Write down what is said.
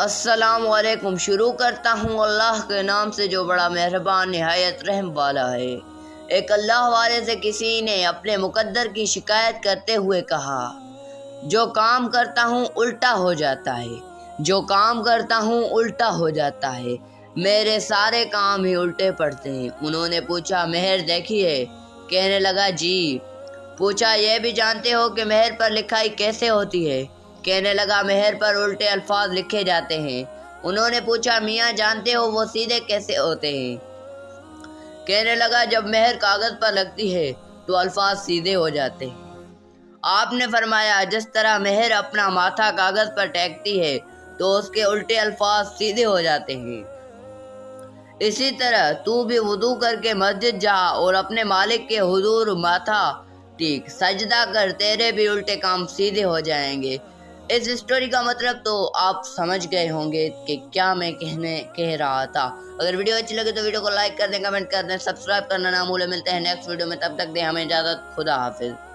السلام علیکم۔ شروع کرتا ہوں اللہ کے نام سے جو بڑا مہربان نہایت رحم والا ہے۔ ایک اللہ والے سے کسی نے اپنے مقدر کی شکایت کرتے ہوئے کہا، جو کام کرتا ہوں الٹا ہو جاتا ہے، جو کام کرتا ہوں الٹا ہو جاتا ہے، میرے سارے کام ہی الٹے پڑتے ہیں۔ انہوں نے پوچھا، مہر دیکھی ہے؟ کہنے لگا، جی۔ پوچھا، یہ بھی جانتے ہو کہ مہر پر لکھائی کیسے ہوتی ہے؟ کہنے لگا، مہر پر الٹے الفاظ لکھے جاتے ہیں۔ انہوں نے پوچھا، میاں جانتے ہو وہ سیدھے کیسے ہوتے ہیں؟ کہنے لگا، جب مہر کاغذ پر لگتی ہے تو الفاظ سیدھے ہو جاتے ہیں۔ آپ نے فرمایا، جس طرح مہر اپنا ماتھا کاغذ پر ٹیکتی ہے تو اس کے الٹے الفاظ سیدھے ہو جاتے ہیں، اسی طرح تو بھی وضو کر کے مسجد جا اور اپنے مالک کے حضور ماتھا ٹیک، سجدہ کر، تیرے بھی الٹے کام سیدھے ہو جائیں گے۔ اس سٹوری کا مطلب تو آپ سمجھ گئے ہوں گے کہ کیا میں کہہ رہا تھا۔ اگر ویڈیو اچھی لگے تو ویڈیو کو لائک کر دیں، کمنٹ کر دیں، سبسکرائب کرنا نہ بھولیں۔ ملتے ہیں نیکسٹ ویڈیو میں، تب تک دیں ہمیں اجازت۔ خدا حافظ۔